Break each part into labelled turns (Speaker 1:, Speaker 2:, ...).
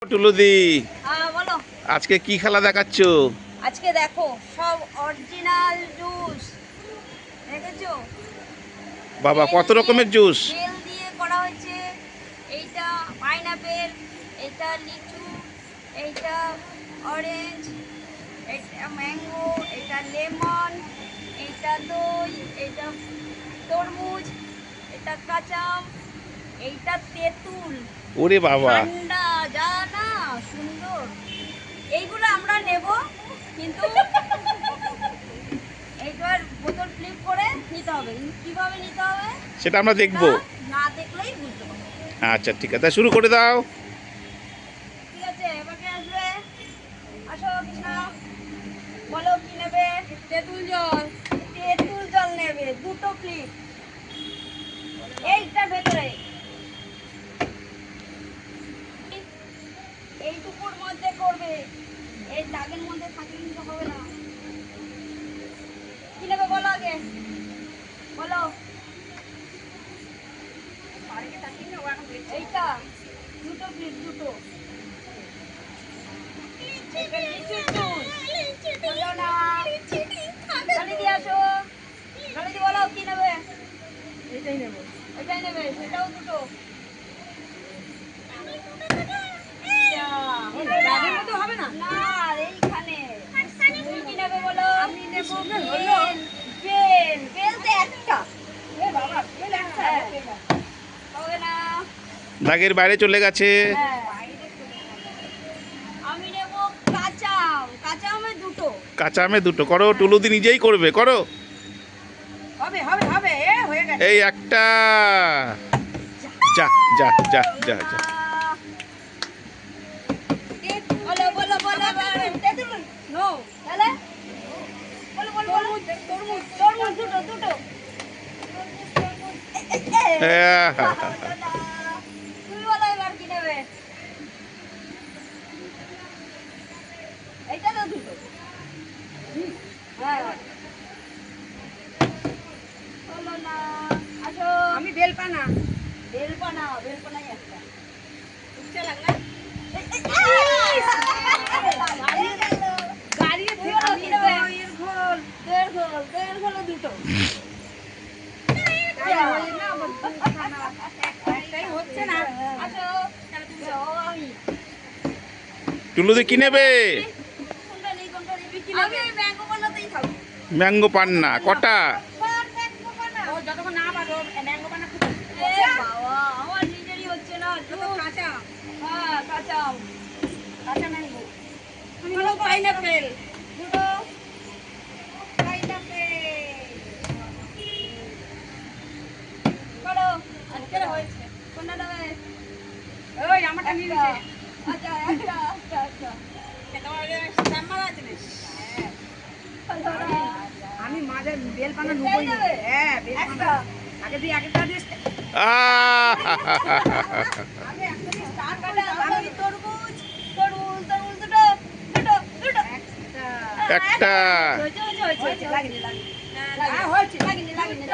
Speaker 1: টুলুদি,
Speaker 2: বলো।
Speaker 1: আজকে কি খেলা দেখাচ্ছ?
Speaker 2: আজকে দেখো সব অরিজিনাল জুস দেখেছো?
Speaker 1: বাবা, কত রকমের জুস!
Speaker 2: বেল দিয়ে করা হয়েছে। এইটা পাইনাপেল, এইটা লিচু, এইটা অরেঞ্জ, এইটা ম্যাঙ্গো, এইটা লেমন, এইটা দই, এইটা তরমুজ, এটা কাঁচা আম, এইটা তেঁতুল।
Speaker 1: ওরে বাবা,
Speaker 2: ঠান্ডা যা না সুন্দর। এইগুলো আমরা নেব, কিন্তু এইবার বোতল ফ্লিপ করে নিতে হবে। কিভাবে নিতে হবে
Speaker 1: সেটা আমরা দেখবো।
Speaker 2: না দেখলেই বুঝতে পারবো।
Speaker 1: আচ্ছা ঠিক আছে, শুরু করে দাও।
Speaker 2: ঠিক আছে, এবার কে আসবে? আসো কৃষ্ণা, বলো কি নেবে? তেঁতুল জল। তেঁতুল জল নেবে, দুটো ফ্লিপ এইটার ভেতরে। এইটুকুর মধ্যে করবে, এই দাগের মধ্যে থাকলে কিন্তু হবে না। কি নেবে বলো আগে, বলো। এইটা দুটো প্লিট, দুটো। এটা লিচুর জুস। বলো না, গালি দিয়ে আসো। গালি দিয়ে বলো কি নেবে? এটাই নেব। এটাই নেবে, সেটাও দুটো। দাগের মধ্যে হবে না? না, এইখানে। তুমি কি নেবে বলো? আমি নেব বেল। বেল, বেল তো একটা। এ বাবা, বেল একটা। হবে না।
Speaker 1: দাগের বাইরে চলে গেছে।
Speaker 2: হ্যাঁ, আমি নেব কাঁচা আম। কাঁচা আমে দুটো।
Speaker 1: কাঁচা আমে দুটো করো, টুলুদি নিজেই করবে, করো।
Speaker 2: হবে হবে হবে, হয়ে গেছে।
Speaker 1: এই একটা। যা যা যা যা যা।
Speaker 2: বলো বলো বলো, তেঁতুল নো। তাহলে বলো বলো বলো। তরমুজ, তরমুজ দুটো, দুটো। তুমি বলো এবার কি নেবে? এইটা তো দুটো। হ্যাঁ, বলো না। আসো।
Speaker 3: আমি বেলপানা।
Speaker 2: বেলপানা, বেলপানাই একটা।
Speaker 3: ইচ্ছা লাগলা গাড়িয়ে থেকে আমি এর ঘোল
Speaker 2: দেড় ঘোল, দেড় ঘোল দুটো।
Speaker 3: একটাই হচ্ছে না।
Speaker 2: আসো, তাহলে তুমি যাও, আমি।
Speaker 1: টুলুদি কি নেবে?
Speaker 2: কোনটা নেই, কোনটা নেই, কি নেবে? আমি ওই ম্যাঙ্গো বানাতেই থাকবো।
Speaker 1: ম্যাঙ্গো পান্না কটা?
Speaker 2: ম্যাঙ্গো বানা।
Speaker 3: ও যতক্ষণ না পারো ম্যাঙ্গো পানা খুব
Speaker 2: এ বাবা, আমার নিজেরই হচ্ছে না।
Speaker 3: যত কাঁচা
Speaker 2: হ্যাঁ, কাঁচা আম।
Speaker 3: কাঁচা ম্যাঙ্গো।
Speaker 2: আমি বলো পাইনাপেল। দুটো পাইনাপেল। বলো, আজকে হয়েছে। কোনটা নেবে?
Speaker 3: ওই আমারটা নিয়ে নিছে।
Speaker 2: আচ্ছা, একটা, একটা, একটা।
Speaker 3: তোমার সাম্বার আছে না? আমি মাঝে বেলপানা
Speaker 2: এটাই
Speaker 3: নুবই
Speaker 2: নেবে?
Speaker 3: হ্যাঁ
Speaker 2: একটা।
Speaker 3: বেলপানা আগে দিয়ে আগেটা দিয়ে
Speaker 2: আমি একটা দিয়ে start করলাম। আমি তরমুজ, তরমুজ, তরমুজ দুটো, দুটো, দুটো।
Speaker 1: একটা।
Speaker 2: হয়েছে, হয়েছে, হয়েছে, হয়েছে। লাগেনি, লাগেনি।
Speaker 3: হ্যাঁ হয়েছে।
Speaker 2: লাগেনি, লাগেনি।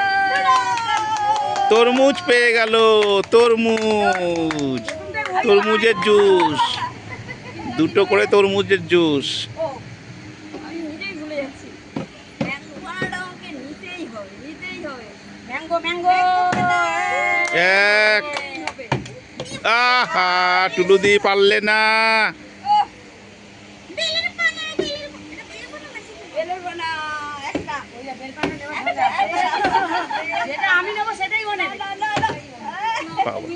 Speaker 1: তরমুজ পেয়ে গেল, তরমুজ। তরমুজের জুস, দুটো করে তরমুজের জুস।
Speaker 2: ও, আমি নিজেই ভুলে যাচ্ছি। ম্যাঙ্গো বানাটা আমাকে নিতেই হবে, নিতেই হবে।
Speaker 3: ম্যাঙ্গো ম্যাঙ্গো
Speaker 1: এক। আহা, টুলুদি পারলে না।
Speaker 2: বেলের বানা, একটা।
Speaker 3: ওই যে বেলপানা নেওয়া ভালো আছে। যেটা আমি নেবো সেটাই ও নেবে।
Speaker 2: না, না, না।
Speaker 1: বাবা।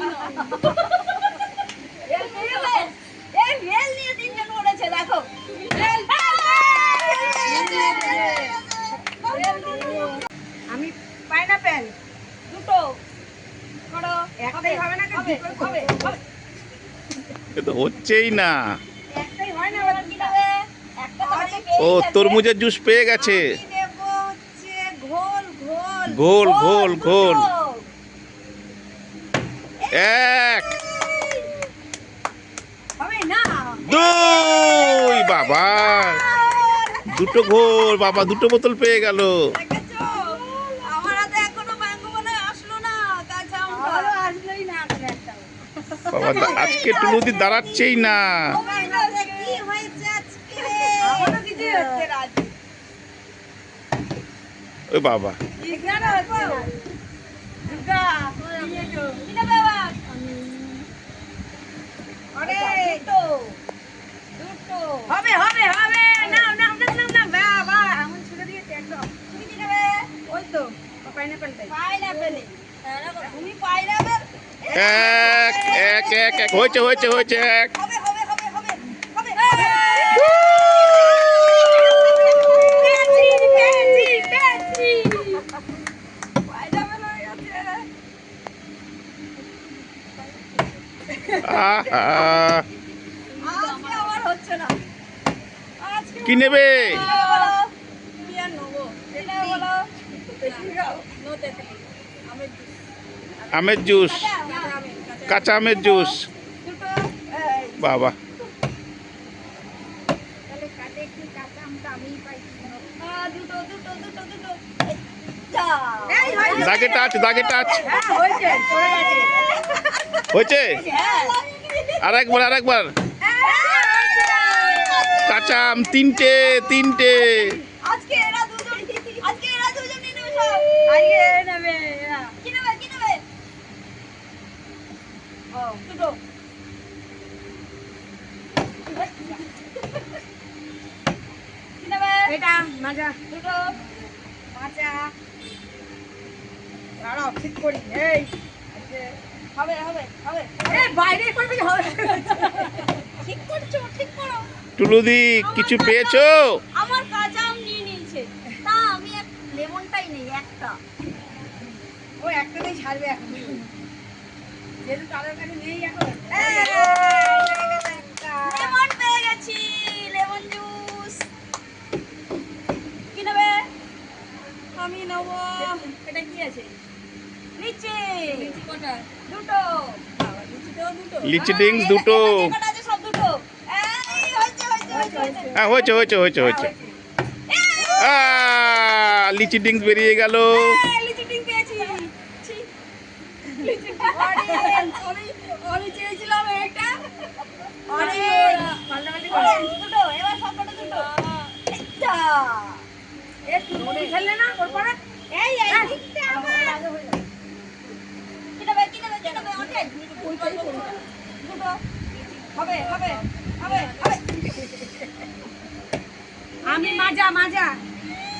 Speaker 2: বেল নিয়ে নে। এই বেল নিয়ে তিনজন পড়েছে, দেখো। বেল।
Speaker 3: আমি পাইনাপেল
Speaker 2: দুটো করো।
Speaker 3: একটাই হবে না কি?
Speaker 2: হবে,
Speaker 3: দুটোই
Speaker 2: হবে,
Speaker 3: করবো।
Speaker 2: হবে।
Speaker 1: এ তো হচ্ছেই না।
Speaker 3: একটাই হয় না
Speaker 2: এবার কি নেবে? একটা তো হাতে
Speaker 1: ও,
Speaker 2: পেয়েই গেছে।
Speaker 1: তরমুজের জুস পেয়ে গেছে।
Speaker 3: আমি নেবো হচ্ছে ঘোল ঘোল
Speaker 1: গোল গোল গোল।
Speaker 2: দুটো।
Speaker 1: এক,
Speaker 3: হবে না।
Speaker 1: দুই। বাবা, দুটো গোল। বাবা, দুটো বোতল পেয়ে গেল।
Speaker 2: দেখেছো? আমার হাতে এখনো ম্যাঙ্গো বানা আসলো না, কাঁচা আমটা।
Speaker 3: আমারও আসলোই না এখন একটাও।
Speaker 1: বাবা আজকে টুলুদি দাঁড়াচ্ছেই না।
Speaker 2: কি হয়েছে আজকে?
Speaker 3: আমারও কিছুই হচ্ছে না আজ।
Speaker 1: ওই বাবা
Speaker 3: বিজ্ঞানও হচ্ছে না। দুর্গা, নিয়ে তো।
Speaker 2: কি নেবে আবার?
Speaker 3: আরে,
Speaker 2: দুটো দুটো
Speaker 3: হবে হবে হবে নাও নাও নাও নাও নাও বাবা এমন ছেড়ে দিয়েছে একদম।
Speaker 2: তুমি কি নেবে?
Speaker 3: ওই তো পাইনাপেলটাই।
Speaker 2: পাইনাপেল। তুমি পাইনাপেল?
Speaker 1: এক এক এক এক হয়েছে হয়েছে হয়েছে এক।
Speaker 2: হবে হবে হবে হবে হবে।
Speaker 3: পেয়েছি পেয়েছি পেয়েছি।
Speaker 2: পাইনাপেল হয়ে গেছে।
Speaker 1: আহা
Speaker 2: আজকে আমার হচ্ছে না। আজকে
Speaker 1: কি নেবে?
Speaker 2: কি নেবে বলো?
Speaker 3: কি আর নেবো?
Speaker 2: কি নেবে বলো?
Speaker 3: নো তেঁতুল।
Speaker 1: আমের জুস, কাঁচা আমের জুস।
Speaker 2: দুটো এই
Speaker 1: বাবা
Speaker 3: তাহলে কাটে একটু কাঁচা আমটা আমিই পাই।
Speaker 2: দুটো দুটো দুটো দুটো এই যা।
Speaker 3: এই হয়েছে।
Speaker 1: দাগে টাচ দাগে টাচ
Speaker 3: হ্যাঁ হয়েছে সরে গেছে।
Speaker 1: হয়েছে।
Speaker 3: হ্যাঁ
Speaker 1: আরেকবার আরেকবার। কাঁচা আম তিনটে তিনটে।
Speaker 2: আজকে এরা দুজন নিয়ে নেবে সব।
Speaker 3: আজকে নেবে এরা।
Speaker 2: কি নেবে কি নেবে? ও দুটো। কি নেবে?
Speaker 3: এটা মাজা
Speaker 2: দুটো।
Speaker 3: মাজা। দাঁড়াও ঠিক করি এই
Speaker 2: হবে হবে হবে।
Speaker 3: এই বাইরে করবে কি হবে?
Speaker 2: ঠিক করছো ঠিক করো।
Speaker 1: টুলুদি কিছু পেয়েছো?
Speaker 2: আমার কাঁচা আম নিয়ে নিয়েছে। তা আমি এক লেমনটাই নেই একটা।
Speaker 3: ও একটাতেই ছাড়বে এখন। যেহেতু তাদের কাছে নেই এখন।
Speaker 2: লেমন পেয়ে গেছি। Lemon juice. কি নেবে? আমি নেব।
Speaker 3: এটা কি আছে?
Speaker 2: লিচি।
Speaker 3: লিচি কটা?
Speaker 2: দুটো।
Speaker 3: বাবা, লিচিতেও দুটো?
Speaker 1: লিচি ডিংস দুটো।
Speaker 2: যে কটা আছে সব দুটো। এই হয়েছে হয়েছে হয়েছে হয়েছে।
Speaker 1: হ্যাঁ হয়েছে হয়েছে হয়েছে হয়েছে। লিচি ডিংস বেরিয়ে গেল।
Speaker 2: লিচি ডিং পেয়েছি। ছি।
Speaker 3: আমি চেয়েছিলাম এটা।
Speaker 2: অরেঞ্জ।
Speaker 3: পাল্টাপাল্টি করে।
Speaker 2: অরেঞ্জ দুটো। এবার সব কটা দুটো। এইটা।
Speaker 3: একটু রোদে ফেললে না ওর পরে?
Speaker 2: এই এই দিকটা আমার। কি নেবে কি নেবে কি নেবে? অনেক। দুটো। হবে হবে হবে হবে।
Speaker 3: আমি মাজা মাজা।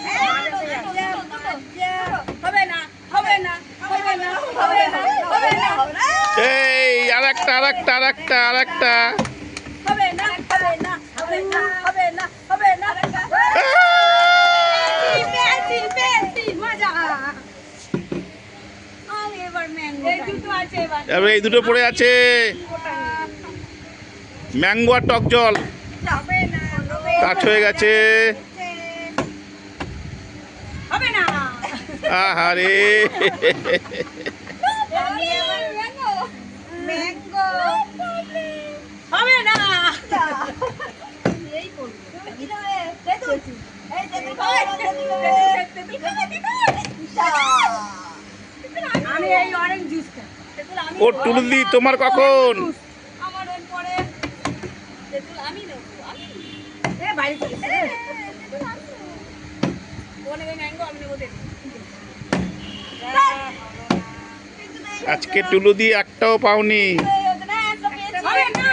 Speaker 2: দুটো দুটো দুটো।
Speaker 3: হবে না হবে না হবে না হবে না হবে না
Speaker 1: এই আরেকটা আরেকটা আরেকটা আরেকটা।
Speaker 3: হবে না হবে না হবে না হবে না হবে না। পেয়েছি পেয়েছি মাজা।
Speaker 2: আমি এবার ম্যাঙ্গো
Speaker 3: এই দুটো আছে এবার।
Speaker 1: এবার এই দুটো পড়ে আছে, ম্যাঙ্গো আর টক জল।
Speaker 3: হবে না
Speaker 1: কাজ হয়ে গেছে।
Speaker 3: হবে না।
Speaker 1: আহারে
Speaker 2: ম্যাঙ্গো
Speaker 3: হবে না।
Speaker 2: এই করব কি নেবে? তেঁতুল। এই তেঁতুল খাবে তেঁতুল খাবে
Speaker 3: আমি এই অরেঞ্জ জুসটা।
Speaker 2: তেঁতুল আমি
Speaker 1: ও টুলুদি তোমার কখন?
Speaker 2: আমার ওর পরে তেঁতুল আমি নেব আমি
Speaker 3: এ বাইরে চলে এসে।
Speaker 2: তেঁতুল আমি নেব।
Speaker 3: ও নেবে ম্যাঙ্গো আমি নেবো তেঁতুল।
Speaker 1: আজকে টুলুদি একটাও পাওনি।
Speaker 3: হবে না।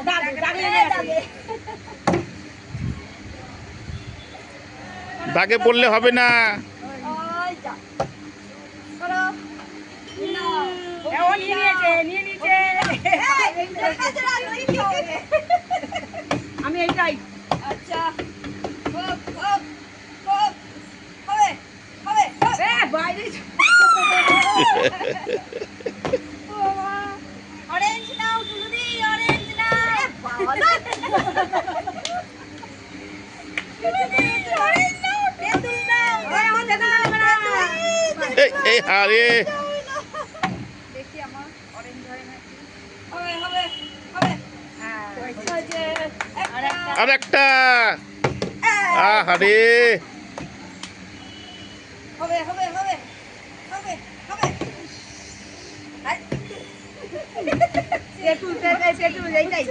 Speaker 3: দাগ দাগ লেগে আছে।
Speaker 1: দাগে পড়লে হবে না।
Speaker 3: এ ও নিয়ে নিয়েছে নিয়ে নিয়েছে। আমি এইটাই।
Speaker 2: আচ্ছা হোক, হোক, হোক। হবে, হবে, হবে।
Speaker 3: এ বাইরে
Speaker 2: অরেঞ্জ নাও টুলুদি, অরেঞ্জ নাও। টুলুদি, অরেঞ্জ নাও, তেঁতুল নাও।
Speaker 3: এই আমার তেঁতুল লাগবে না।
Speaker 1: এই আরে
Speaker 3: দেখি আমার অরেঞ্জ হয় নাকি।
Speaker 2: হবে, হবে, হবে।
Speaker 3: হ্যাঁ
Speaker 2: হয়েছে। একটা।
Speaker 1: আরেকটা। আহারে
Speaker 2: হবে, হবে, হবে, হবে, হবে। আই।
Speaker 3: তেঁতুল তেঁতুল এইটাই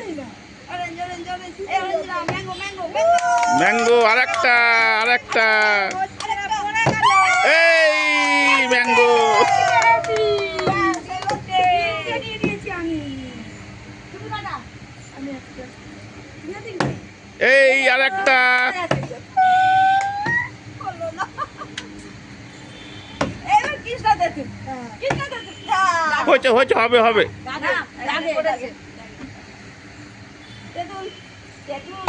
Speaker 2: অরেঞ্জ অরেঞ্জ অরেঞ্জ এই অরেঞ্জ না ম্যাঙ্গো ম্যাঙ্গো ম্যাঙ্গো
Speaker 1: ম্যাঙ্গো আরেকটা আরেকটা
Speaker 2: আরেকটা পড়ে গেল
Speaker 1: এই ম্যাঙ্গো
Speaker 2: দিয়ে দিয়েছি আমি তুমি কাটা
Speaker 3: আমি একটা
Speaker 2: দিয়ে দিন
Speaker 1: এই আরেকটা
Speaker 2: হলো না এবার কৃষ্ণ দেখুন কৃষ্ণ দেখুন
Speaker 1: হয়েছে হয়েছে হবে হবে
Speaker 3: দাদা দাদা করেছে
Speaker 2: তেঁতুল তেঁতুল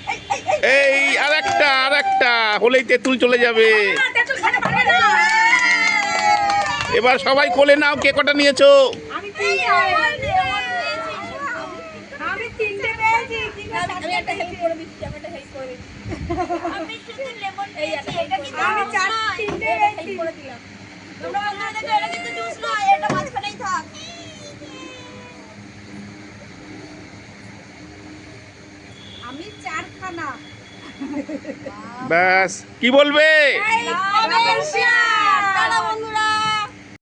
Speaker 2: এই এই এই
Speaker 1: এই আরেকটা আরেকটা হলেই তেঁতুল চলে যাবে
Speaker 2: তেঁতুল খেতে পারবে না
Speaker 1: এবার সবাই কোলে নাও, কে কটা নিয়েছো?
Speaker 3: আমি
Speaker 2: আমি তিনটে পেয়েছি আমি একটা হেল্প করে দিচ্ছি আমি একটা হেল্প করে দিচ্ছি আমি শুধু লেমন পেয়েছি এটা কি
Speaker 3: আমি চার তিনটে
Speaker 2: হেল্প করে দিলাম তোমরা বন্ধুরা দেখো এটা কিন্তু জুস নয় এটা মাঝখানেই থাক
Speaker 3: আমি চারখানা
Speaker 1: ব্যাস কি বলবে?